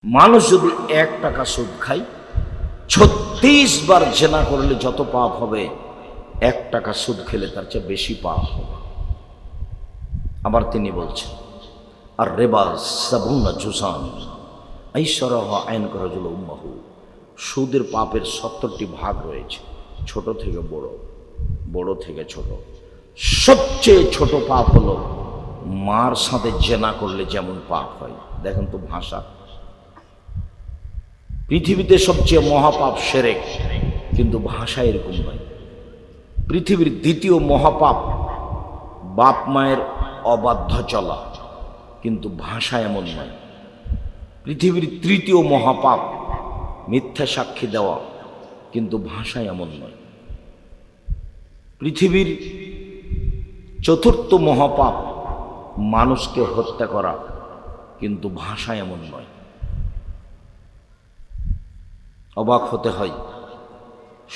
মানুষ যদি 1 টাকা সুদ খায় 36 বার জেনা করলে যত পাপ হবে 1 টাকা সুদ খেলে তার চেয়ে বেশি পাপ হবে। আবার তিনি বলছেন আর রিবা সাবুনা জুজান আইসারাহা আইন করাজুল উম্মাহু, সুদের পাপের 70টি ভাগ রয়েছে, ছোট থেকে বড়, বড় থেকে ছোট। সবচেয়ে ছোট পাপ হলো মার সাথে জেনা করলে যেমন পাপ হয়। দেখেন তো ভাষা, পৃথিবীতে সবচেয়ে মহাপাপ শিরক, কিন্তু ভাষা এরকম নয়। পৃথিবীর দ্বিতীয় মহাপাপ বাপ মায়ের অবাধ্য চলা, কিন্তু ভাষা এমন নয়। পৃথিবীর তৃতীয় মহাপাপ মিথ্যা সাক্ষী দেওয়া, কিন্তু ভাষা এমন নয়। পৃথিবীর চতুর্থ মহাপাপ মানুষকে হত্যা করা, কিন্তু ভাষা এমন নয়। অবাক হতে হয়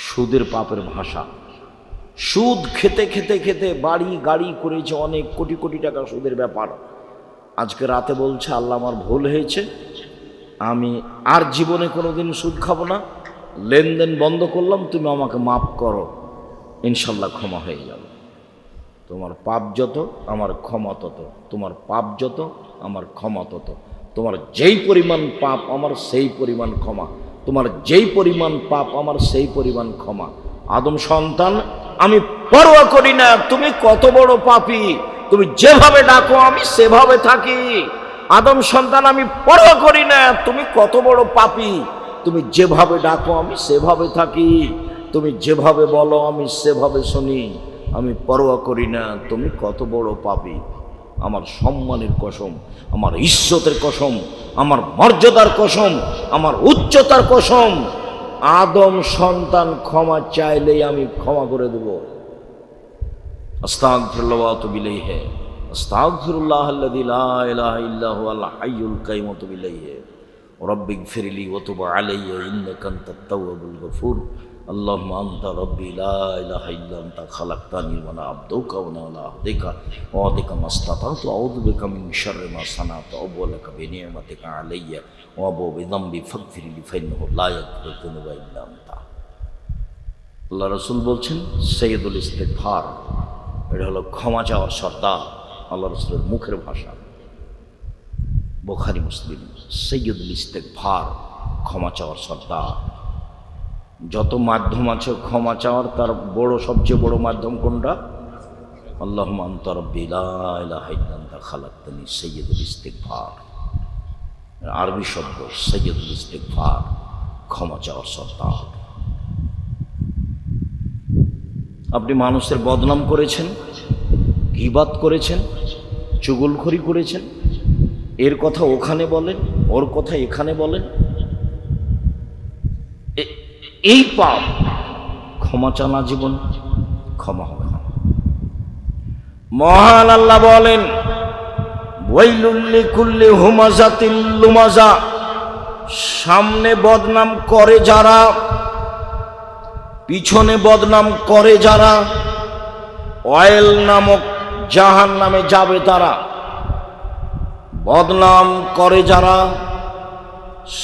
সুদের পাপের ভাষা। সুদ খেতে খেতে খেতে বাড়ি গাড়ি করেছে, অনেক কোটি কোটি টাকা সুদের ব্যাপার। আজকে রাতে বলছে আল্লাহ আমার ভুল হয়েছে, আমি আর জীবনে কোনোদিন সুদ খাবো না, লেনদেন বন্ধ করলাম, তুমি আমাকে মাফ করো, ইনশাল্লাহ ক্ষমা হয়ে যাবে। তোমার পাপ যত আমার ক্ষমা তত, তোমার পাপ যত আমার ক্ষমা তত, তোমার যেই পরিমাণ পাপ আমার সেই পরিমাণ ক্ষমা, তোমার যেই পরিমাণ পাপ আমার সেই পরিমাণ ক্ষমা। আদম সন্তান, আমি পরোয়া করি না তুমি কত বড় পাপী, তুমি যেভাবে ডাকো আমি সেভাবে থাকি। আদম সন্তান, আমি পরোয়া করি না তুমি কত বড় পাপী, তুমি যেভাবে ডাকো আমি সেভাবে থাকি, তুমি যেভাবে বলো আমি সেভাবে শুনি। আমি পরোয়া করি না তুমি কত বড় পাপী। আমার সম্মানের কসম, আমার ইজ্জতের কসম, আমার মর্যাদার কসম, আমার উচ্চতার কসম, আদম সন্তান ক্ষমা চাইলেই আমি ক্ষমা করে দেব। আস্তাগফিরুল্লাহ ওয়া আতুবু ইলাইহি, আস্তাগফিরুল্লাহ আল্লাযী লা ইলাহা ইল্লা হুয়াল হাইয়ুল কাইয়্যুম ওয়া আতুবু ইলাইহি রাব্বিগফিরলি ওয়া তুব আলাইয়া ইন্নাকা আনতাত তাওয়াবুল গফুর। আল্লাহুম্মা আনতা রাব্বি লা ইলাহা ইল্লা আনতা খালাকতানি ওয়া আনা আবদুকা ওয়া আনা আহদিকা ওয়া আদিকা মাসতাতাতু আউযু বিকা মিন শাররি মা সানাতু ওয়া লাকা বিনি'মাতিকা আলাইয়া ওয়া আবু বিযামবি ফাগফিরলি ফাইন্নাহু লা ইয়াগফিরু যুনুবা ইল্লা আনতা। আল্লাহ রাসূল বলছেন সাইয়্যিদুল ইস্তিগফার, এটা হলো ক্ষমা চাওয়ার সর্দার। আল্লাহ রাসূলের মুখের ভাষা, বুখারী মুসলিম। সাইয়্যিদুল ইস্তিগফার, ক্ষমা চাওয়ার সর্দার। যত মাধ্যম আছে ক্ষমা চাওয়ার, তার বড় সবচেয়ে বড় মাধ্যম কোনটা? আল্লাহুম্মা আনতা রাব্বি লা ইলাহা ইল্লা আনতা খালাকতানি, সাইয়্যিদুল ইস্তিগফার। আরবি শব্দ সাইয়্যিদুল ইস্তিগফার, ক্ষমা চাওয়ার সর্দার। আপনি মানুষের বদনাম করেছেন, গীবাত করেছেন, চুগলখড়ি করেছেন, এর কথা ওখানে বলেন, ওর কথা এখানে বলেন, এই পাপ ক্ষমা চানা জীবন ক্ষমা হবে না। মহান আল্লাহ বলেন ওয়াইলুল লিকুল্লি হুমাযাতিল লুমাযা, সামনে বদনাম করে যারা, পিছনে বদনাম করে যারা, ওয়াইল নামক জাহান্নামে যাবে তারা। বদনাম করে যারা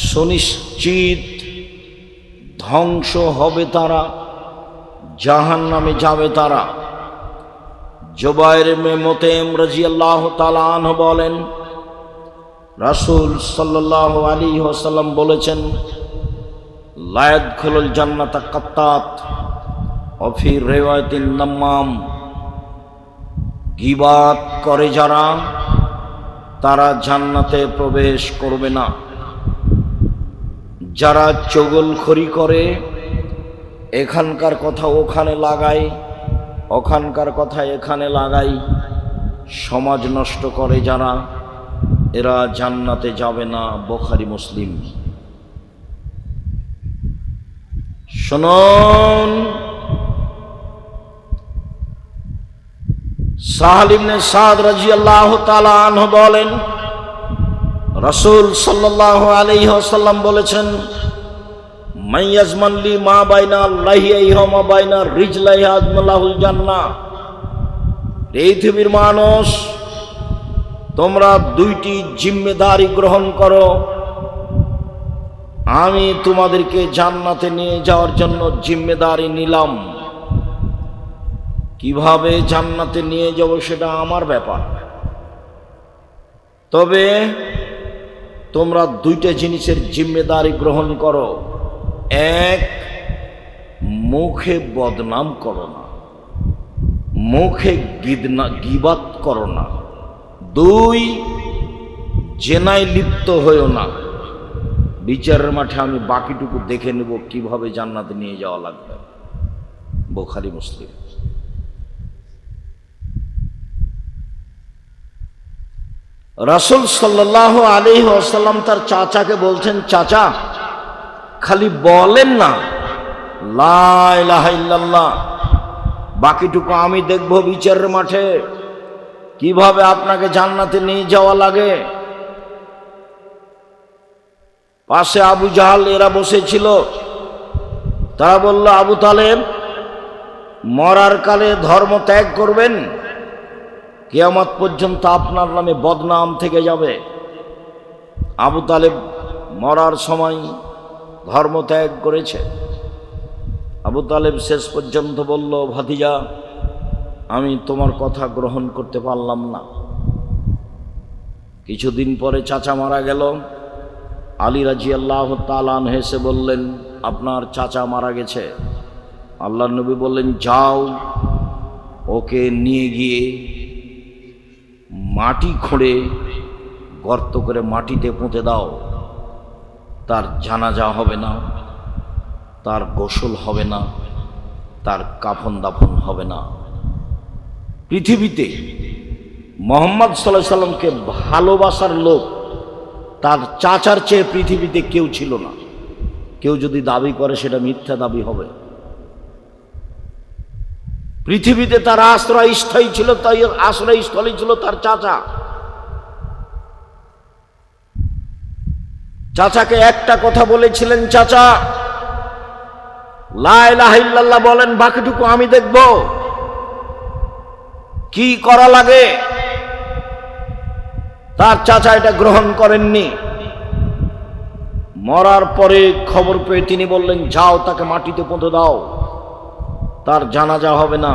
সুনিশ্চিত ধ্বংস হবে তারা, জাহান্নামে যাবে তারা। জুবাইর ইবনে মুতাইম রাদিয়াল্লাহু তাআলা আনহু বলেন রাসূল সাল্লাল্লাহু আলাইহি ওয়াসাল্লাম বলেছেন লা ইয়াদখুলুল জান্নাতা কাত্তাত ওয়া ফি রিওয়ায়াতিন নাম্মাম, গীবাত করে যারা তারা জান্নাতে প্রবেশ করবে না। যারা চগলখড়ি করে, এখানকার কথা ওখানে লাগায়, ওখানকার কথা এখানে লাগায়, সমাজ নষ্ট করে যারা, এরা জান্নাতে যাবে না। বুখারী মুসলিম। শুনুন, সাহল ইবনে সাদ রাদিয়াল্লাহু তাআলা আনহু বলেন রাসূল সাল্লাল্লাহু আলাইহি ওয়াসাল্লাম বলেছেন মান ইয়াজমান লি মা বাইনা লাহিয়াহি ওয়া মা বাইনা রিজলাহি আজমালাহুল জান্নাহ। পৃথিবীর মানুষ, তোমরা দুইটি জিম্মেদারি গ্রহণ করো, আমি তোমাদেরকে জান্নাতে নিয়ে যাওয়ার জন্য জিম্মেদারি নিলাম। কিভাবে জান্নাতে নিয়ে যাব সেটা আমার ব্যাপার। তবে তোমরা দুইটা জিনিসের জিম্মেদারি গ্রহণ করো। এক, মুখে বদনাম করো না, মুখে গীবাত করো না। দুই, জেনায় লিপ্ত হইও না। বিচারের মাঠে আমি বাকিটুকু দেখে নেব কিভাবে জান্নাতে নিয়ে যাওয়া লাগবে। বুখারী মুসলিম। রাসূল সাল্লাল্লাহু আলাইহি ওয়াসাল্লাম তার চাচাকে বলছেন, চাচা খালি বলেন না লা ইলাহা ইল্লাল্লাহ, বাকিটুকু আমি দেখব বিচারের মাঠে কিভাবে আপনাকে জান্নাতে নিয়ে যাওয়া লাগে। পাশে আবু জাহাল এরা বসেছিল। তারা বলল, আবু তালেব মরার কালে ধর্ম ত্যাগ করবেন, কিয়ামত পর্যন্ত আপনার নামে বদনাম থেকে যাবে। আবু তালেব মরার সময় ধর্ম ত্যাগ করেছে। আবু তালেব শেষ পর্যন্ত বলল, ভাতিজা আমি তোমার কথা গ্রহণ করতে পারলাম না। কিছুদিন পরে চাচা মারা গেল। আলী রাদিয়াল্লাহু তাআলা আনহু এসে বললেন, আপনার চাচা মারা গেছে। আল্লাহর নবী বললেন, যাও ওকে নিয়ে গিয়ে মাটি খুঁড়ে গর্ত করে মাটিতে পুঁতে দাও। তার জানাজা হবে না, তার গোসল হবে না, তার কাফন দাফন হবে না। পৃথিবীতে মুহাম্মদ সাল্লাল্লাহু আলাইহি সাল্লামকে ভালোবাসার লোক তার চাচার চেয়ে পৃথিবীতে কেউ ছিল না। কেউ যদি দাবি করে সেটা মিথ্যা দাবি হবে। পৃথিবীতে তার আশ্রয়স্থল ছিল, তাই আশ্রয়স্থলই ছিল তার চাচা। চাচাকে একটা কথা বলেছিলেন, চাচা লা ইলাহা ইল্লাল্লাহ বলেন, বাকিটুকু আমি দেখব কি করা লাগে। তার চাচা এটা গ্রহণ করেননি। মরার পরে খবর পেয়ে তিনি বললেন, যাও তাকে মাটিতে পুঁতে দাও। তার জানাজা হবে না,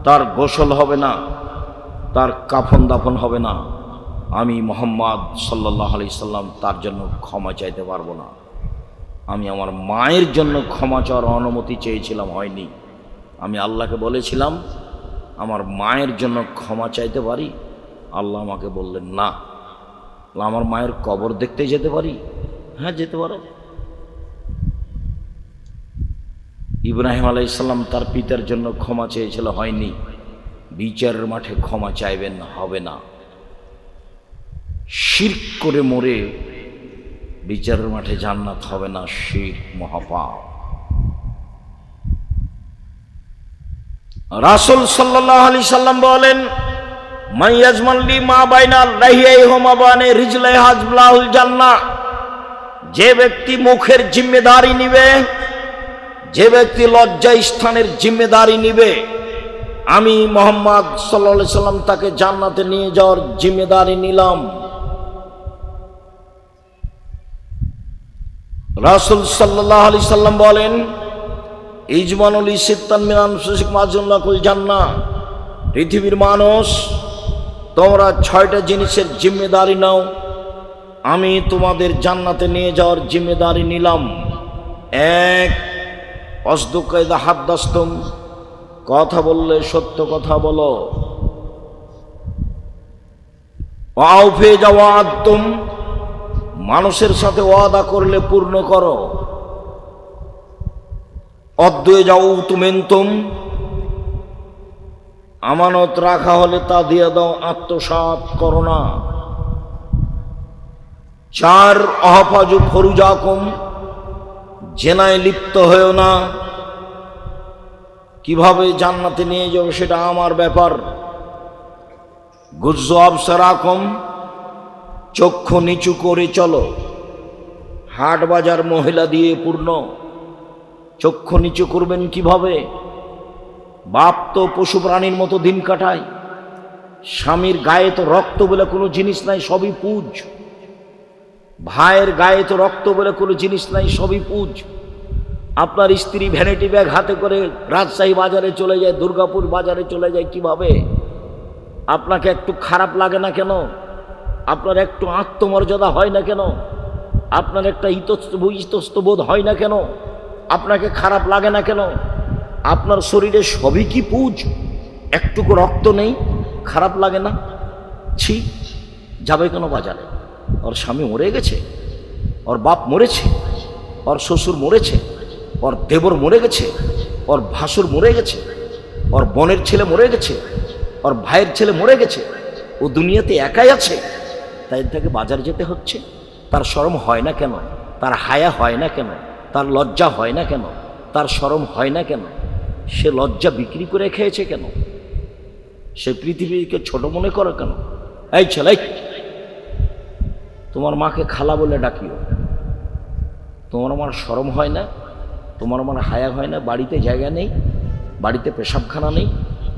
তার গোসল হবে না, তার কাফন দাফন হবে না। আমি মুহাম্মদ সাল্লাল্লাহু আলাইহি সাল্লাম তার জন্য ক্ষমা চাইতে পারবো না। আমি আমার মায়ের জন্য ক্ষমা চাওয়ার অনুমতি চেয়েছিলাম, হয়নি। আমি আল্লাহকে বলেছিলাম আমার মায়ের জন্য ক্ষমা চাইতে পারি। আল্লাহ আমাকে বললেন, না। আমার মায়ের কবর দেখতে যেতে পারি? হ্যাঁ, যেতে পারো। ইব্রাহিম আলাইহিস সালাম তার পিতার জন্য ক্ষমা চেয়েছিল, হয়নি। বিচারের মাঠে ক্ষমা চাইবেন, হবে না। শিরক করে মরে বিচারের মাঠে জান্নাত হবে না, শিরক মহাপাপ। রাসূল সাল্লাল্লাহু আলাইহি সাল্লাম বলেন, মান ইয়াজমান লি মা বাইনা লাহিয়াইহি মা বানে রিজলাই হাজবুল জান্নাহ। যে ব্যক্তি মুখের জিম্মেদারি নিবে, যে ব্যক্তি লজ্জা স্থানের জিম্মেদারি নিবে, আমি মুহাম্মদ সাল্লাল্লাহু আলাইহি সাল্লাম তাকে জান্নাতে নিয়ে যাওয়ার জিম্মেদারি নিলাম। রাসূল সাল্লাল্লাহু আলাইহি সাল্লাম বলেন, ইজমানুল সিত্তান মিন আনফুসিক মাজুল্লাকুল জান্নাহ। পৃথিবীর মানুষ, তোমরা 6টা জিনিসের জিম্মেদারি নাও, আমি তোমাদের জান্নাতে নিয়ে যাওয়ার জিম্মেদারি নিলাম। 1, অসদুকা ইযা হাদ্দাসতুম, কথা বললে সত্য কথা বলো। ওয়াউফি ইযা ওয়াআদতুম, মানুষের সাথে ওয়াদা করলে পূর্ণ করো। অদ্দু ইযা উতুমিনতুম, আমানত রাখা হলে তা দিয়ে দাও, আত্মসাৎ করো না। 4, অহফাজু ফরুজাকুম, জেনায় লিপ্ত হয়েও না। কিভাবে জান্নাতে নিয়ে যাবে সেটা আমার ব্যাপার। গুজ্জু আবসারাকুম, চক্ষু নিচু করে চলো। হাট বাজার মহিলা দিয়ে পূর্ণ, চক্ষু নিচু করবেন কিভাবে? বাপ তো পশু প্রাণীর মতো দিন কাটায়, স্বামীর গায়ে তো রক্ত বলে কোনো জিনিস নাই, সবই পুজ। ভাইয়ের গায়ে তো রক্ত বলে কোনো জিনিস নাই, সবই পুজ। আপনার স্ত্রী ভ্যানিটি ব্যাগ হাতে করে রাজশাহী বাজারে চলে যায়, দুর্গাপুর বাজারে চলে যায়, কিভাবে? আপনাকে একটু খারাপ লাগে না কেন? আপনার একটু আত্মমর্যাদা হয় না কেন? আপনার একটা ইতস্তবোধ হয় না কেন? আপনাকে খারাপ লাগে না কেন? আপনার শরীরে সবই কি পুজ, একটুকু রক্ত নেই, খারাপ লাগে না? ছি, যাবে কেন বাজারে? ওর স্বামী মরে গেছে, ওর বাপ মরেছে, ওর শ্বশুর মরেছে, ওর দেবর মরে গেছে, ওর ভাসুর মরে গেছে, ওর বোনের ছেলে মরে গেছে, ওর ভাইয়ের ছেলে মরে গেছে, ও দুনিয়াতে একাই আছে, তাই তাকে বাজার যেতে হচ্ছে। তার শরম হয় না কেন? তার হায়া হয় না কেন? তার লজ্জা হয় না কেন? তার শরম হয় না কেন? সে লজ্জা বিক্রি করে খেয়েছে কেন? সে পৃথিবীকে ছোট মনে করে কেন? এই ছেলে, তোমার মাকে খালা বলে ডাকিও। তোমার আমার শরম হয় না? তোমার আমার হায়া হয় না? বাড়িতে জায়গা নেই, বাড়িতে পেশাবখানা নেই,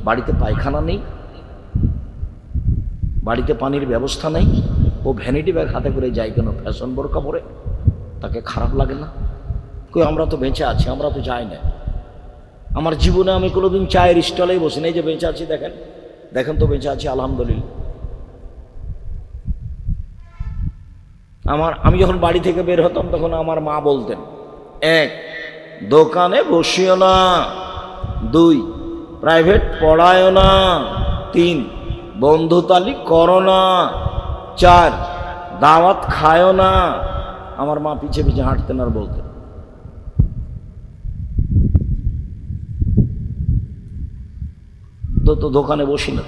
বাড়িতে পায়খানা নেই, বাড়িতে পানির ব্যবস্থা নেই, ও ভ্যানিটি ব্যাগ হাতে করে যায় কেন? ফ্যাশন বোরকা পরে, তাকে খারাপ লাগে না? কই, আমরা তো বেঁচে আছি, আমরা তো যাই না। আমার জীবনে আমি কোনোদিন চায়ের স্টলেই বসি নাই যে বেঁচে আছি। দেখেন, দেখেন তো বেঁচে আছি, আলহামদুলিল্লাহ। আমি যখন বাড়ি থেকে বের হতাম তখন আমার মা বলতেন, 1, দোকানে বসিও না, 2, প্রাইভেট পড়ায়ও না, 3, বন্ধুতালি করো না, 4, দাওয়াত খায়ও না। আমার মা পিছে পিছে হাঁটতেন আর বলতেন। তো দোকানে বসি না।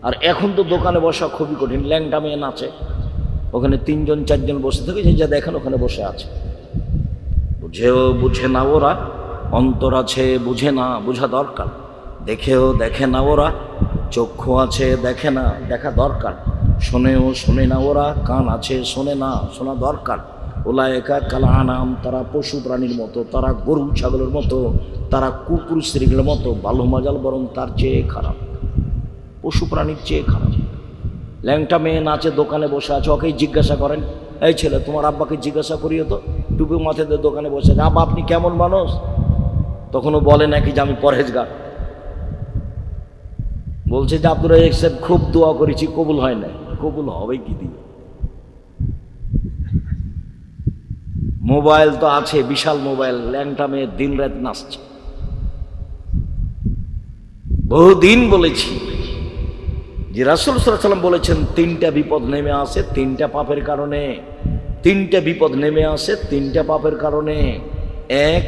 আর এখন তো দোকানে বসা খুবই কঠিন। ল্যাংটা মেয়ে নাচে, ওখানে 3 জন 4 জন বসে থাকে, যে যা দেখেন ওখানে বসে আছে। বুঝেও বুঝে না ওরা, অন্তর আছে বুঝে না, বোঝা দরকার। দেখেও দেখে না ওরা, চক্ষু আছে দেখে না, দেখা দরকার। শোনেও শোনে না ওরা, কান আছে শোনে না, শোনা দরকার। উলায়েকা কাল আনাম, তারা পশু প্রাণীর মতো, তারা গরু ছাগলের মতো, তারা কুকুর শ্রীগুলোর মতো। বালু মাজাল বরং তার চেয়ে খারাপ, পশু প্রাণীর চেয়ে খারাপ। ল্যাংটা মেয়ে নাচে, দোকানে বসে আছে, ওকেই জিজ্ঞাসা করেন, এই ছেলে তোমার আব্বাকে জিজ্ঞাসা করিও তো, টুপি মাথাতে দোকানে বসে আছে, আব্বা আপনি কেমন মানুষ? তখনও বলে নাকি যে আমি পরহেজগার। বলছে যে আব্দুর রাজ্জাক সাহেব খুব দোয়া করেছি, কবুল হয় না। কবুল হবে কি দিয়ে? মোবাইল তো আছে, বিশাল মোবাইল, ল্যাংটা মেয়ে দিন রাত নাচছে। বহুদিন বলেছি যে রাসূল সাল্লাল্লাহু আলাইহি ওয়াসাল্লাম বলেছেন 3টা বিপদ নেমে আসে 3টা পাপের কারণে। 3টা বিপদ নেমে আসে 3টা পাপের কারণে। 1,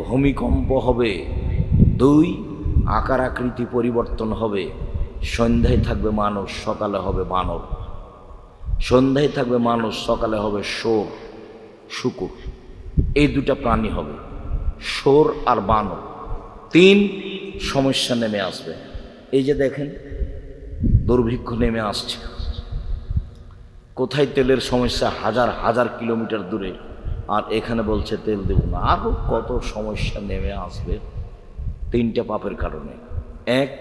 ভূমিকম্প হবে। 2, আকার আকৃতি পরিবর্তন হবে। সন্ধ্যায় থাকবে মানুষ, সকালে হবে বানর। সন্ধ্যায় থাকবে মানুষ, সকালে হবে শোর, শুকুর। এই 2টা প্রাণী হবে, শোর আর বানর। 3 সমস্যা নেমে আসবে। এই যে দেখেন দুর্ভিক্ষ নেমে আসছে। কোথায় তেলের সমস্যা? হাজার হাজার কিলোমিটার দূরে, আর এখানে বলছে তেল দেব না। আরও কত সমস্যা নেমে আসবে 3টা পাপের কারণে। 1,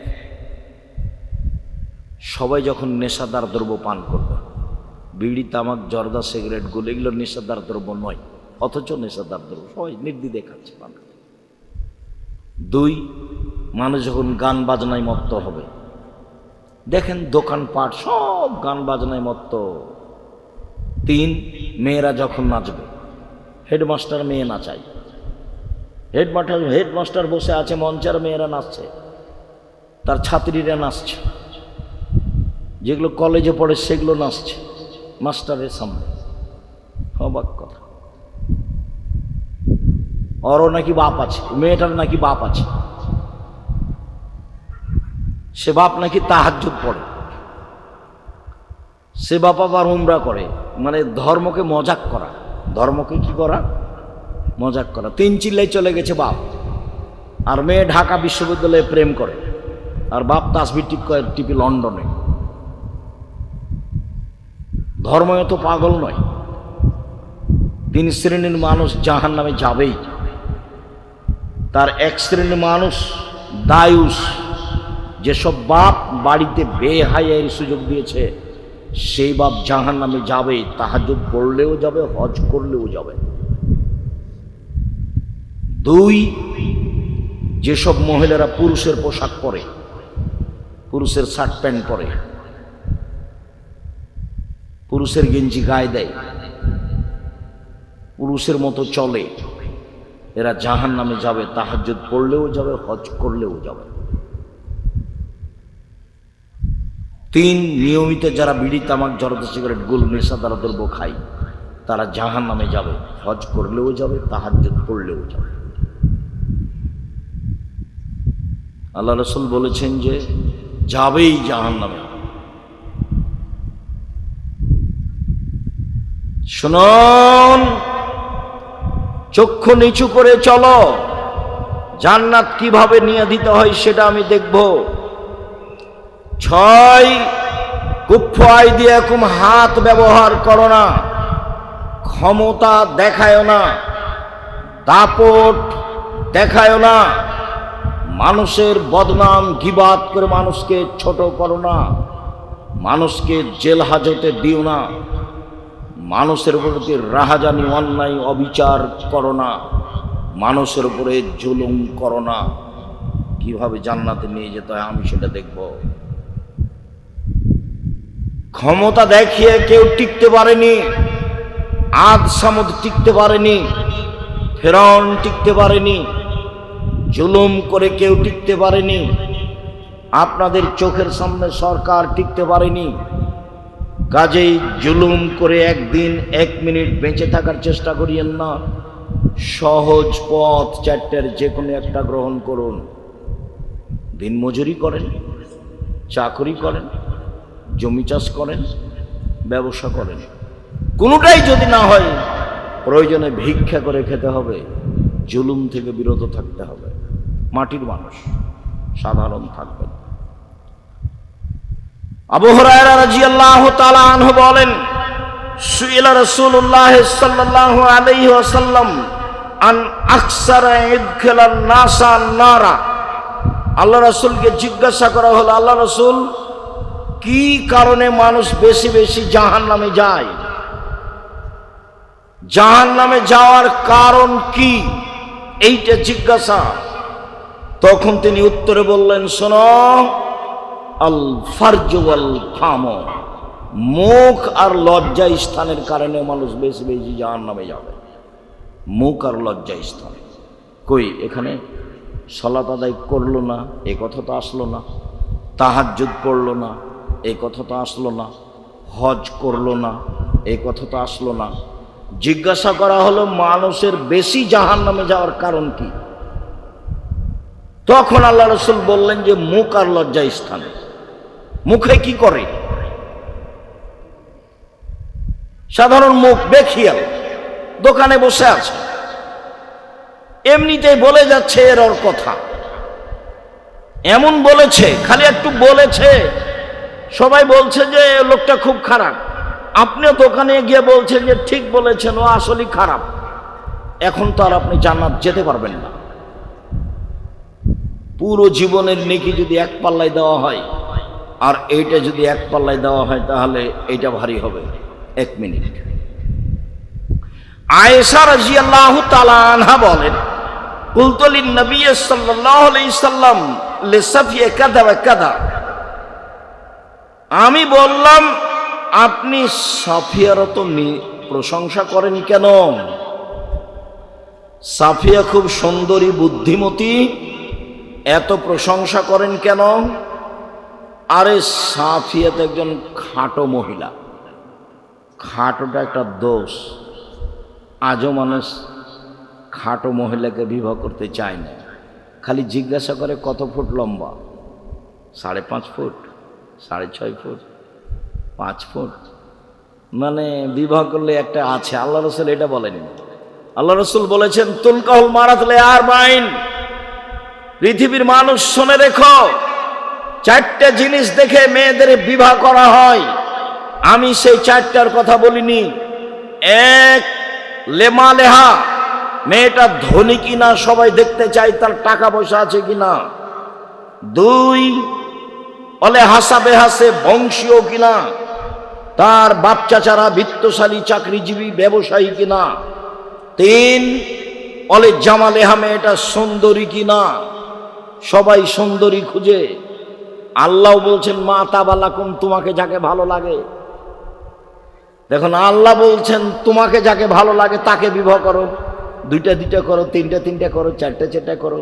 সবাই যখন নেশাদার দ্রব্য পান করবে, বিড়ি, তামাক, জর্দা, সিগারেট, গুলো, এগুলো নেশাদার দ্রব্য নয়, অথচ নেশাদার দ্রব্য সবাই নির্দ্বিধায় খাচ্ছে, পান করে। 2, মানুষ যখন গান বাজনায় মত্ত হবে, দেখেন দোকানপাট সব গান বাজনায় মত্ত। 3, মেয়েরা যখন নাচবে, হেডমাস্টার মেয়ে নাচায়, হেডমাস্টার বসে আছে মঞ্চের, মেয়েরা নাচছে, তার ছাত্রীরা নাচছে, যেগুলো কলেজে পড়ে সেগুলো নাচছে মাস্টারের সামনে। অবাক কথা। ওরও নাকি বাপ আছে, মেয়েটার নাকি বাপ আছে, সে বাপ নাকি তাহাজ্জুদ পড়ে, সে বাপ আবার উমরা করে। মানে ধর্মকে মজাক করা, ধর্মকে কি করা? মজাক করা। 3 চিল্লাই চলে গেছে বাপ, আর মেয়ে ঢাকা বিশ্ববিদ্যালয়ে প্রেম করে, আর বাপ তাসবিহ টিপি লন্ডনে। ধর্ম এত পাগল নয়। 3 শ্রেণীর মানুষ জাহান নামে যাবেই। তার 1 শ্রেণীর মানুষ দায়ুস, যেসব বাপ বাড়িতে বেহায়ার সুযোগ দিয়েছে, সেই বাপ জাহান্নামে যাবে, তাহাজ্জুদ পড়লেও যাবে, হজ করলেও যাবে। 2, যেসব মহিলারা পুরুষের পোশাক পরে, পুরুষের শার্ট প্যান্ট পরে, পুরুষের গেঞ্জি গায়ে দেয়, পুরুষের মতো চলে, এরা জাহান্নামে যাবে, তাহাজ্জুদ পড়লেও যাবে, হজ করলেও যাবে। 3, নিয়মিত যারা বিড়ি, তামাক, জর্দা, সিগারেট, গুল, নেশাদার দ্রব্য খায়, তারা জাহান্নামে যাবে, হজ করলেও যাবে, তাহাজ্জুদ পড়লেও যাবে। আল্লাহ রাসূল বলেছেন যে যাবেই জাহান্নামে। শুনুন, চক্ষু নিচু করে চলো, জান্নাত কিভাবে নিয়ে দিতে হয় সেটা আমি দেখব। 6, কুফ্ফু আইদিয়াকুম, হাত ব্যবহার করো না, ক্ষমতা দেখায় না, দাপট দেখায় না, মানুষের বদনাম গিবাত করে মানুষকে ছোট করো না, মানুষকে জেল হাজতে দিও না, মানুষের প্রতি রাহাজানি, অন্যায়, অবিচার করো না, মানুষের উপরে জুলুম করো না। কিভাবে জান্নাতে নিয়ে যেতে হয় আমি সেটা দেখব। ক্ষমতা দেখিয়ে কেউ টিকতে পারেনি, আদ সামুদ টিকতে পারেনি, ফেরাউন টিকতে পারেনি, জুলুম করে কেউ টিকতে পারেনি, আপনাদের চোখের সামনে সরকার টিকতে পারেনি। কাজেই জুলুম করে একদিন 1 মিনিট বেঁচে থাকার চেষ্টা করিয়েন না। সহজ পথ 4টার যে কোনো একটা গ্রহণ করুন। দিনমজুরি করেন, চাকরি করেন, জমি চাষ করেন, ব্যবসা করেন, কোনোটাই যদি না হয় প্রয়োজনে ভিক্ষা করে খেতে হবে, জুলুম থেকে বিরত থাকতে হবে। মাটির মানুষ, সাধারণ থাকবেন। আবু হুরায়রা রাদিয়াল্লাহু তাআলা আনহু বলেন, সুইলা রাসূলুল্লাহ সাল্লাল্লাহু আলাইহি ওয়াসাল্লাম আন আকসারা ইদখিলান নাসা নারা। আল্লাহ রাসূলকে জিজ্ঞাসা করা হলো, আল্লাহ রাসূল, কি কারণে মানুষ বেশি বেশি জাহান্নামে যায়? জাহান্নামে যাওয়ার কারণ কি, এইটা জিজ্ঞাসা। তখন তিনি উত্তরে বললেন, শোনো, আল ফারজ ওয়াল ফাম, মুখ আর লজ্জা স্থানের কারণে মানুষ বেশি বেশি জাহান্নামে যাবে। মুখ আর লজ্জা স্থান। কই এখানে সালাত আদায় করলো না, এ কথা তো আসলো না। তাহাজ্জুদ পড়লো না, এই কথা তো আসলো না। হজ করলো না, এই কথা তো আসলো না। জিজ্ঞাসা করা হলো মানুষের বেশি জাহান্নামে যাওয়ার কারণ কি? তখন আল্লাহ রাসূল বললেন যে মুখ আর লজ্জা স্থানে। মুখে কি করে? সাধারণ মুখ বেখিয়াল, দোকানে বসে আছে, এমনিতেই বলে যাচ্ছে এর ওর কথা, এমন বলেছে, খালি একটু বলেছে, সবাই বলছে যে লোকটা খুব খারাপ, আপনিও দোকানে গিয়ে বলছেন যে ঠিক বলেছেন, ও আসলেই খারাপ। এখন তো আর আপনি জান্নাত যেতে পারবেন না। পুরো জীবনের নেকি যদি এক পাল্লায় দেওয়া হয় আর এইটা যদি এক পাল্লায় দেওয়া হয়, তাহলে এইটা ভারী হবে। 1 মিনিট। আয়েশা রাদিয়াল্লাহু তাআলা আনহা বলেন, কুলতু লিন নবী সাল্লাল্লাহু আলাইহি সাল্লাম লিসাফিয়া কাযা ওয়া কাযা। আমি বললাম, আপনি সাফিয়ার তো প্রশংসা করেন কেন? সাফিয়া খুব সুন্দরী, বুদ্ধিমতী, এত প্রশংসা করেন কেন? আরে সাফিয়া তো একজন খাটো মহিলা। খাটোটা একটা দোষ। আজও মানুষ খাটো মহিলাকে বিবাহ করতে চায় না। খালি জিজ্ঞাসা করে কত ফুট লম্বা, 5.5 ফুট, 6.5 ফুট, 5 ফুট। মানে বিবাহ করলে একটা আছে। আল্লাহ রাসূল এটা বলেনি। আল্লাহ রাসূল বলেছেন, তুলকাহুল মারাতলে আর বাইন। পৃথিবীর মানুষ শুনে রেখো, 4টে জিনিস দেখে মেয়েদের বিবাহ করা হয়। আমি সেই 4টার কথা বলিনি। 1, লেমা লেহা, মেয়েটা ধনী কিনা সবাই দেখতে চায়, তার টাকা পয়সা আছে কিনা। 2, অলে হাসা বেহাসে, বংশীয় কিনা। তার বাপ চাচারা বিত্তশালী চাকরিজীবী ব্যবসায়ী কিনা। 3, অলে জামালে হামে এটা সুন্দরী কিনা। সবাই সুন্দরী খুঁজে। আল্লাহ বলছেন মা তাবালাকুম, তোমাকে যাকে ভালো লাগে। দেখুন আল্লাহ বলছেন তোমাকে যাকে ভালো লাগে তাকে বিবাহ করো, 2টা করো, 3টা করো, 4টা করো।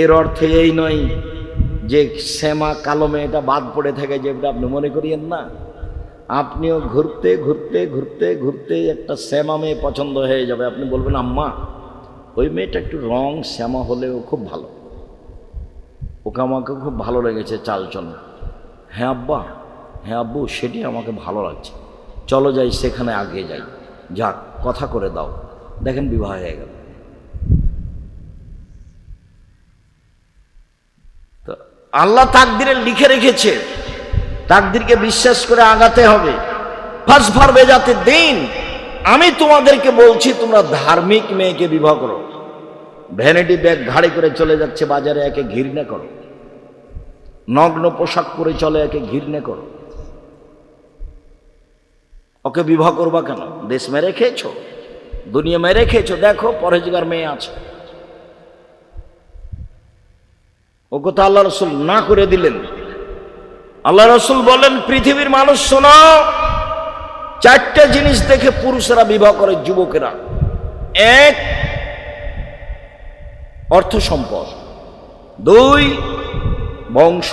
এর অর্থে এই নয় যে শ্যামা কালো মেয়েটা বাদ পড়ে থাকে, যেটা আপনি মনে করিয়েন না। আপনিও ঘুরতে ঘুরতে ঘুরতে ঘুরতে একটা শ্যামা মেয়ে পছন্দ হয়ে যাবে। আপনি বলবেন আম্মা ওই মেয়েটা একটু রং শ্যামা হলেও খুব ভালো, ওকে আমাকে খুব ভালো লেগেছে চালচল। হ্যাঁ আব্বা, হ্যাঁ আব্বু, সেটি আমাকে ভালো লাগছে, চলো যাই সেখানে আগে যাই। যাক, কথা করে দাও। দেখেন বিবাহ হয়ে গেল। তো আল্লাহ তাকদিরে লিখে রেখেছে, তাকদিরকে বিশ্বাস করে আগাতে হবে। ফাসফার বেজাতে দিন, আমি তোমাদেরকে বলছি তোমরা ধার্মিক মেয়েকে বিবাহ করো। ভ্যানিটি ব্যাগ ঘাড়ে করে চলে যাচ্ছে বাজারে, একে ঘৃণা করো। নগ্ন পোশাক পরে চলে, একে ঘৃণা করো। ওকে বিবাহ করবা কেন? দেশ মেরে খেয়েছো, দুনিয়া মেরে খেয়েছো, দেখো পরহেজগার মেয়ে আছে। ও কথা আল্লাহ রসুল না করে দিলেন। আল্লাহ রসুল বলেন পৃথিবীর মানুষ শোনো, 4টে জিনিস দেখে পুরুষেরা বিবাহ করে, যুবকেরা। 1, অর্থ সম্পদ। 2, বংশ।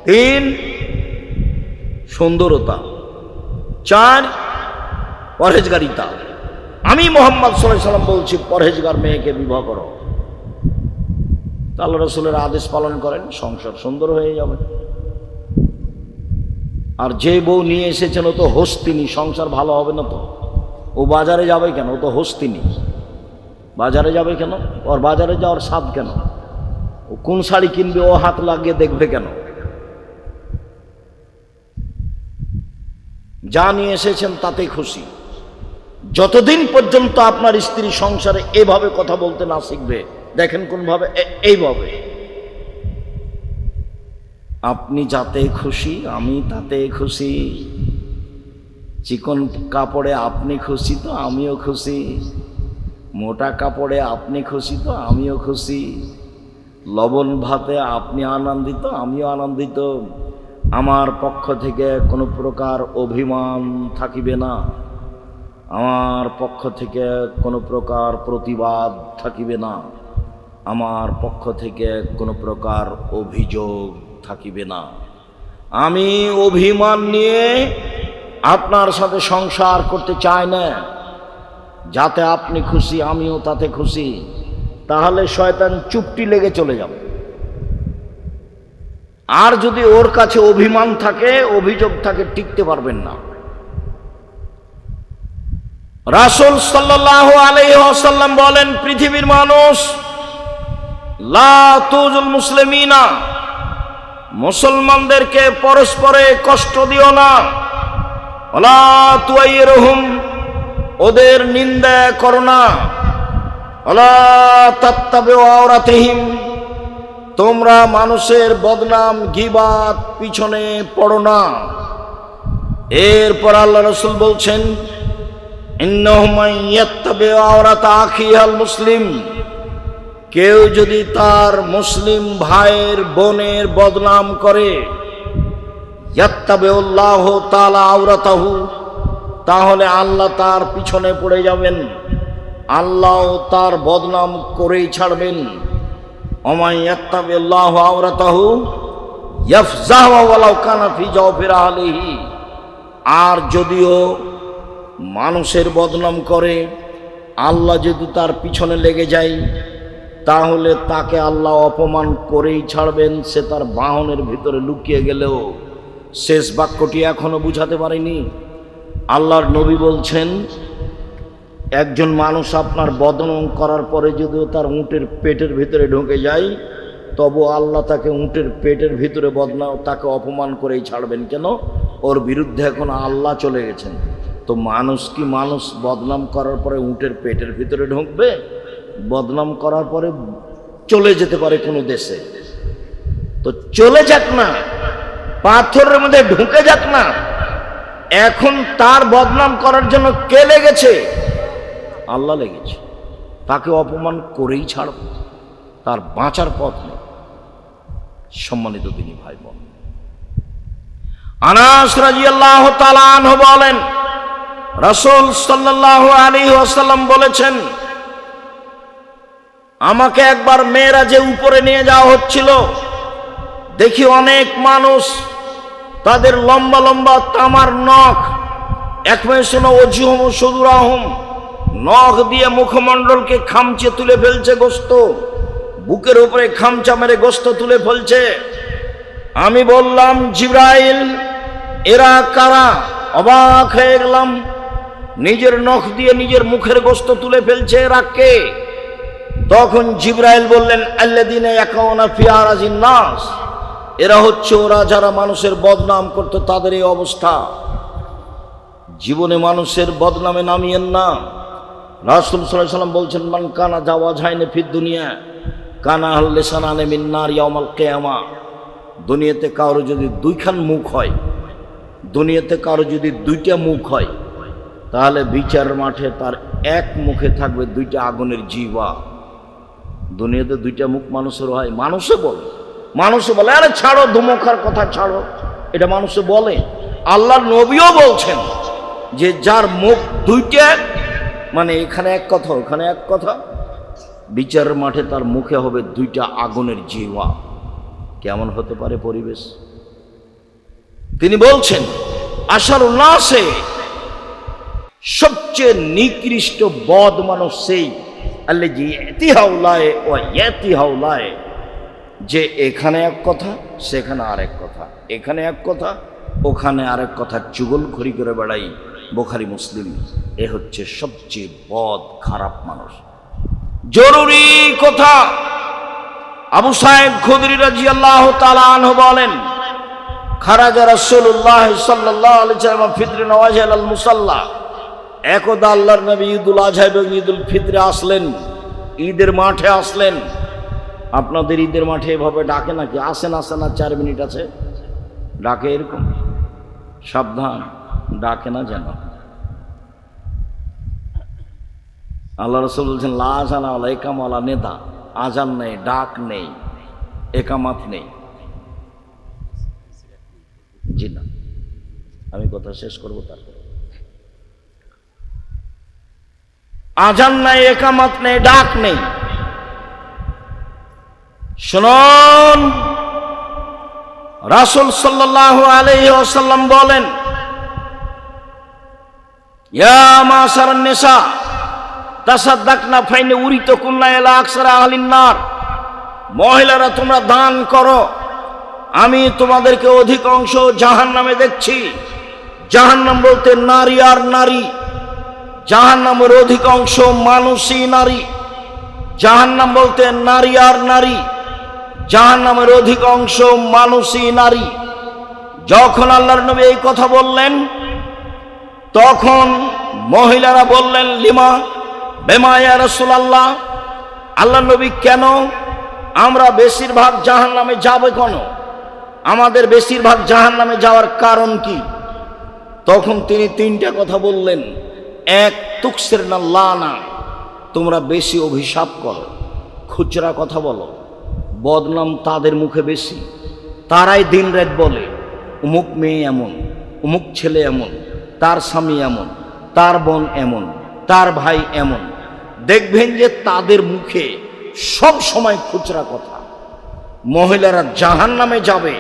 3, সুন্দরতা। 4, পরহেজগারিতা। আমি মুহাম্মদ সাল্লাল্লাহু আলাইহি সাল্লাম বলছি পরহেজগার মেয়েকে বিবাহ করো। আল্লাহ রসুলের আদেশ পালন করেন, সংসার সুন্দর হয়ে যাবে। আর যে বউ নিয়ে এসেছেন ও তো হস্তিনী, সংসার ভালো হবে না তো। ও বাজারে যাবে কেন? ও তো হস্তিনী, বাজারে যাবে কেন? ওর বাজারে যাওয়ার স্বাদ কেন? ও কোন শাড়ি কিনবে ও হাত লাগিয়ে দেখবে কেন? যা নিয়ে এসেছেন তাতে খুশি। যতদিন পর্যন্ত আপনার স্ত্রী সংসারে এভাবে কথা বলতে না শিখবে, দেখেন কোনভাবে, এইভাবে, আপনি যাতে খুশি আমি তাতে খুশি, চিকন কাপড়ে আপনি খুশি তো আমিও খুশি, মোটা কাপড়ে আপনি খুশি তো আমিও খুশি, লবণ ভাতে আপনি আনন্দিত আমিও আনন্দিত। আমার পক্ষ থেকে কোনো প্রকার অভিমান থাকিবে না, আমার পক্ষ থেকে কোনো প্রকার প্রতিবাদ থাকিবে না, আমার পক্ষ থেকে কোনো প্রকার অভিযোগ থাকিবে না। আমি অভিমান নিয়ে আপনার সাথে সংসার করতে চাই না। যাতে আপনি খুশি আমিও তাতে খুশি, তাহলে শয়তান চুপটি লেগে চলে যাবে। আর যদি ওর কাছে অভিমান থাকে, অভিযোগ থাকে, টিকতে পারবেন না। রাসূল সাল্লাল্লাহু আলাইহি ওয়াসাল্লাম বলেন পৃথিবীর মানুষ, লা তুজুল মুসলিমিনা, মুসলমানদেরকে পরস্পরে কষ্ট দিও না, ওয়ালা তুয়াইরুহুম, ওদের নিন্দা করো না, ওয়ালা তাত্তাবিউ আওরাতিহিম, তোমরা মানুষের বদনাম গীবাত পিছনে পড়ো না। এরপর আল্লাহ রাসূল বলছেন ইন্নাহু মান ইয়াত্তাবিউ আওরাতা আখিহিল মুসলিম, কেউ যদি তার মুসলিম ভাইয়ের বোনের বদনাম করে, ইয়াত্তাবিউল্লাহু তাআলা আওরাতাহু, তাহলে আল্লাহ তার পিছনে পড়ে যাবেন, আল্লাহ তার বদনাম করেই ছাড়বেন। ওমান ইয়াত্তাবিউল্লাহু আওরাতাহু ইয়াফজাহু ওয়ালাউ কানা ফি জাওফি আহলিহি, আর যদিও মানুষের বদনাম করে, আল্লাহ যদি তার পিছনে লেগে যায়, তাহলে তাকে আল্লাহ অপমান করেই ছাড়বেন। সে তার বাহনের ভিতরে লুকিয়ে গেলেও। শেষ বাক্যটি এখনো বুঝাতে পারেনি। আল্লাহর নবী বলছেন একজন মানুষ আপনার বদনাম করার পরে যদিও তার উটের পেটের ভিতরে ঢুকে যায়, তবু আল্লাহ তাকে উটের পেটের ভিতরে বদনাম, তাকে অপমান করেই ছাড়বেন। কেন? ওর বিরুদ্ধে এখন আল্লাহ চলে গেছেন। তো মানুষ কি মানুষ বদনাম করার পরে উটের পেটের ভিতরে ঢুকবে? বদনাম করার পরে চলে যেতে পারে কোনো দেশে, তো চলে যাক না, পাথরের মধ্যে ঢুকে যাক না, এখন তার বদনাম করার জন্য কে লেগেছে? আল্লাহ লেগেছে। তাকে অপমান করেই ছাড়ব, তার বাঁচার পথ নেই। সম্মানিত দিনী ভাই বোন, আনাস রাদিয়াল্লাহু তাআলা আনহু বলেন, রাসূল সাল্লাল্লাহু আলাইহি ওয়াসাল্লাম বলেছেন, আমাকে একবার মেরাজে উপরে নিয়ে যাওয়া হচ্ছিল, দেখি অনেক মানুষ, তাদের লম্বা লম্বা তামার নখ, একমেশন ওজুহম সুদুরাহম, নখ দিয়ে মুখমণ্ডলকে খামচে তুলে ফেলছে গোস্ত, বুকের উপরে খামচা মেরে গোস্ত তুলে ফেলছে। আমি বললাম, জিবরাইল, এরা কারা? অবাক হয়ে গেলাম, নিজের নখ দিয়ে নিজের মুখের গোস্ত তুলে ফেলছে, এরা কে? তখন জিবরাইল বললেন, আল্লাযীনা ইয়াকুনা ফি আরাজিন নাস, এরা হচ্ছে ওরা যারা মানুষের বদনাম করত, তাদের এই অবস্থা। জীবনে মানুষের বদনামে নামিয়েন না। রাসূল সাল্লাল্লাহু আলাইহি ওয়াসাল্লাম বলছেন, মান কানা জাওয়াজাইনে ফিদ দুনিয়া কানা লিসানানে মিন নার ইয়াউমাল কিয়ামা। দুনিয়াতে কারো যদি দুইখান মুখ হয়, দুনিয়াতে কারো যদি দুইটা মুখ হয়, তাহলে বিচার মাঠে তার এক মুখে থাকবে দুইটা আগুনের জিহ্বা। দুনিয়াতে দুইটা মুখ মানুষের হয়, মানুষে বলে আরে ছাড়ো, ধুমখার কথা ছাড়ো, এটা মানুষে বলে। আল্লাহর নবীও বলছেন যে যার মুখ দুইটা, মানে এখানে এক কথা ওখানে এক কথা, বিচারের মাঠে তার মুখে হবে দুইটা আগুনের জিহ্বা। কেমন হতে পারে পরিবেশ? তিনি বলছেন, আশারুন নাসে, সবচেয়ে নিকৃষ্ট বদ মানুষ সেই আল্লাযী ইয়াতিহাউলায়ে ওয়া ইয়াতিহাউলায়ে, যে এখানে এক কথা সেখানে আরেক কথা, এখানে এক কথা ওখানে আরেক কথা চুগলখড়ি করে বেড়াই। বুখারী মুসলিম। এ হচ্ছে সবচেয়ে বদ খারাপ মানুষ। জরুরি কথা, আবু সাঈদ খুদরি রাদিয়াল্লাহু তাআলা আনহু বলেন, খারাজা রাসূলুল্লাহ সাল্লাল্লাহু আলাইহি ওয়াসাল্লাম ফিতরে নওয়াজিল আল মুসাল্লা। একদা আল্লাহর নবী ঈদুল আজহা এবং ঈদুল ফিতরে আসলেন, ঈদের মাঠে আসলেন। আপনাদের ঈদের মাঠে এভাবে ডাকে নাকি? আসেন আসেন, আর 4 মিনিট আছে, ডাকে এরকম? সাবধান, ডাকে না যেন। আল্লাহ রাসূল বলছেন, লা আযানা ওয়ালা ইকামা নেতা, আজান নেই, ডাক নেই, একামাত নেই। জি না, আমি কথা শেষ করবো তারপর। আজান নাই, একামাত নেই, ডাক নেই। শুনুন, রাসূল সাল্লাল্লাহু আলাইহি ওয়াসাল্লাম বলেন, ইয়া মাশারান নিসা তাসাদদাকনা ফাইনে উরিতুকুন্না ইলা আকসারা আহলিন নার। মহিলারা তোমরা দান করো, আমি তোমাদেরকে অধিকাংশ জাহান্নামে দেখছি। জাহান্নাম বলতে নারী আর নারী, জাহান্নামের অধিকাংশ মানুষই নারী। জাহান্নাম বলতে নারী আর নারী, জাহান্নামের অধিকাংশ মানুষই নারী। যখন আল্লাহর নবী এই কথা বললেন, তখন মহিলারা বললেন, লিমা বেমা ইয়া রাসূলুল্লাহ, আল্লাহর নবী কেন? আমরা বেশিরভাগ জাহান্নামে যাবে কেন? আমাদের বেশিরভাগ জাহান্নামে যাওয়ার কারণ কি? তখন তিনি 3টা কথা বললেন। এক, তুকসিরনা লানা, তোমরা বেশি অভিশাপ করো, খুচরা কথা বলো, বদনাম তাদের মুখে বেশি। তারাই দিন রাত বলে, অমুক মেয়ে এমন, অমুক ছেলে এমন, তার স্বামী এমন, তার বোন এমন, তার ভাই এমন। দেখবেন যে তাদের মুখে সব সময় খুচরা কথা। মহিলারা জাহান্নামে যাবে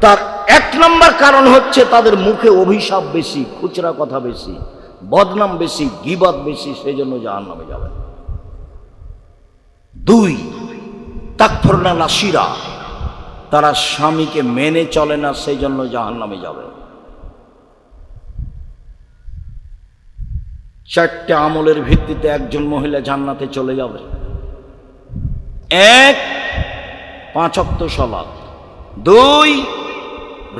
তার 1 নম্বর কারণ হচ্ছে তাদের মুখে অভিশাপ বেশি, খুচরা কথা বেশি, বদনাম বেশি, গীবত বেশি, সেই জন্য জাহান্নামে যাবে। 2, তাকফুরনা নাসিরা, তারা স্বামীকে মেনে চলে না, সেই জন্য জাহান্নামে যাবে। 4টে আমলের ভিত্তিতে একজন মহিলা জান্নাতে চলে যাবে। 1, 5 ওয়াক্ত সালাত। 2,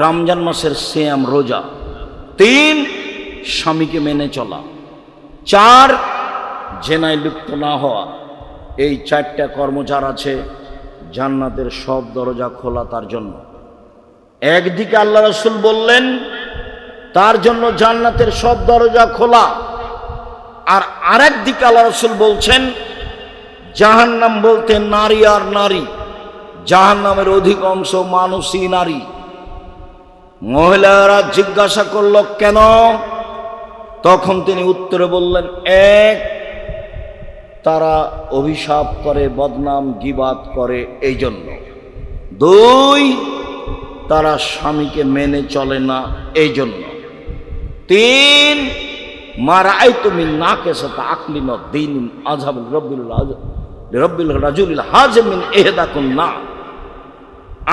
রমজান মাসের সিয়াম রোজা। 3, স্বামীকে মেনে চলা। 4, জেনায় লিপ্ত না হওয়া। এই 4টা কর্ম যার আছে, জান্নাতের সব দরজা খোলা তার জন্য। একদিকে আল্লাহ রাসূল বললেন, তার জন্য জান্নাতের সব দরজা খোলা। আর আরেক দিকে আল্লাহ রাসূল বলছেন জাহান্নাম বলতে নারী আর নারী, জাহান্নামের অধিকাংশ মানুষই নারী। মহিলারা জিজ্ঞাসা করল কেন? তখন তিনি উত্তরে বললেন, এক, তারা অভিশাপ করে, বদনাম গীবাত করে এই জন্য। দুই, তারা স্বামীকে মেনে চলে না এই জন্য। তিন, মারাআইতু মিন নাকিসাতি আকলিন ওয়া দীনিন আযহাবুল রব্বিল রাজুলিল হাজিম মিন ইহদাকুন্না।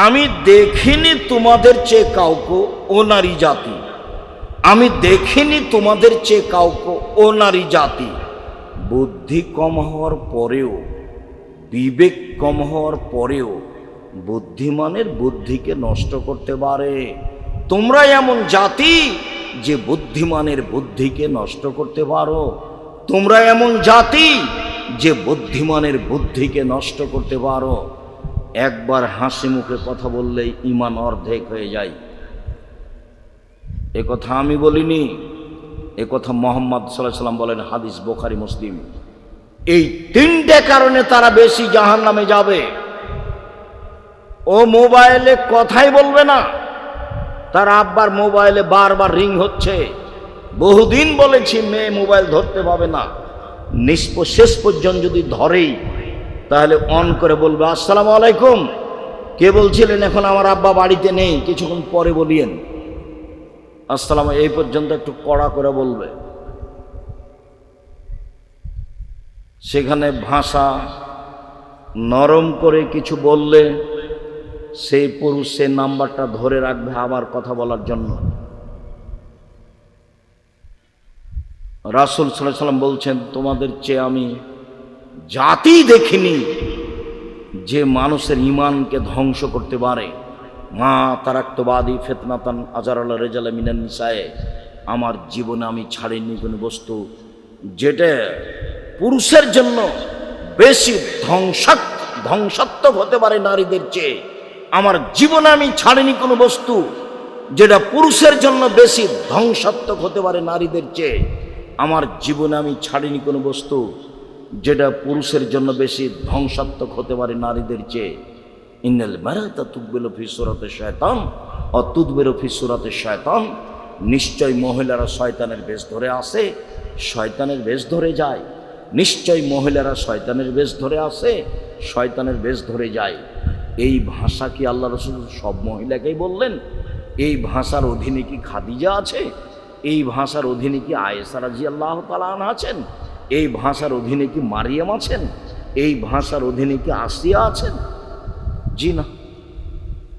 আমি দেখিনি তোমাদের চেয়ে কাউকে ও নারী জাতি, আমি দেখিনি তোমাদের চেয়ে কাউকে ও নারী জাতি বুদ্ধি কম হওয়ার পরেও, বিবেক কম হওয়ার পরেও বুদ্ধিমানের বুদ্ধিকে নষ্ট করতে পারে। তোমরা এমন জাতি যে বুদ্ধিমানের বুদ্ধিকে নষ্ট করতে পারো। তোমরা এমন জাতি যে বুদ্ধিমানের বুদ্ধিকে নষ্ট করতে পারো। একবার হাসি মুখে কথা বললেই ঈমান অর্ধেক হয়ে যায়। এ কথা আমি বলিনি, এ কথা মুহাম্মদ সাল্লাল্লাহু আলাইহি ওয়াসাল্লাম বলেন, হাদিস বুখারী মুসলিম। এই তিনটে কারণে তারা বেশি জাহান্নামে যাবে। ও মোবাইলে কথাই বলবে না, তার আব্বার মোবাইলে বারবার রিং হচ্ছে। বহুদিন বলেছি মেয়ে মোবাইল ধরতে পাবে না, শেষ পর্যন্ত যদি ধরেই তাহলে অন করে বলবে আসসালামু আলাইকুম, কে বলছিলেন? এখন আমার আব্বা বাড়িতে নেই, কিছুক্ষণ পরে বলিয়েন আসসালাম, এই পর্যন্ত একটু কড়া করে বলবে। সেখানে ভাষা নরম করে কিছু বললে সেই পুরুষ সে নাম্বারটা ধরে রাখবে আবার কথা বলার জন্য। রাসূল সাল্লাল্লাহু আলাইহি ওয়াসাল্লাম বলছেন, তোমাদের চেয়ে আমি জাতি দেখিনি যে মানুষের ঈমানকে ধ্বংস করতে পারে। মা তারাক্তু বাদি ফিতনাতান আযারাল রিজালা মিনান নিসায়ে, আমার জীবনে আমি ছাড়িনি কোনো বস্তু যেটা পুরুষের জন্য বেশি ধ্বংসাত্মক হতে পারে নারীদের চেয়ে। আমার জীবনে আমি ছাড়িনি কোনো বস্তু যেটা পুরুষের জন্য বেশি ধ্বংসাত্মক হতে পারে নারীদের চেয়ে। আমার জীবনে আমি ছাড়িনি কোনো বস্তু যেটা পুরুষের জন্য বেশি ধ্বংসাত্মক হতে পারে নারীদের চেয়ে। ইন্নাল মারাতা তুকবিলু ফি সূরাতি শায়তান ও তুদবিরু ফি সূরাতি শায়তান, নিশ্চয় মহিলারা শয়তানের বেশ ধরে আসে, শয়তানের বেশ ধরে যায়। নিশ্চয় মহিলারা শয়তানের বেশ ধরে আসে, শয়তানের বেশ ধরে যায়। এই ভাষা কি আল্লাহ রাসূল সব মহিলাকেই বললেন? এই ভাষার অধীনে কি খাদিজা আছে? এই ভাষার অধীনে কি আয়েশা রাদিয়াল্লাহু তাআলা আনহা আছেন? এই ভাষার অধীনে কি মারিয়াম আছেন? এই ভাষার অধীনে কি আসিয়া আছেন? জি না।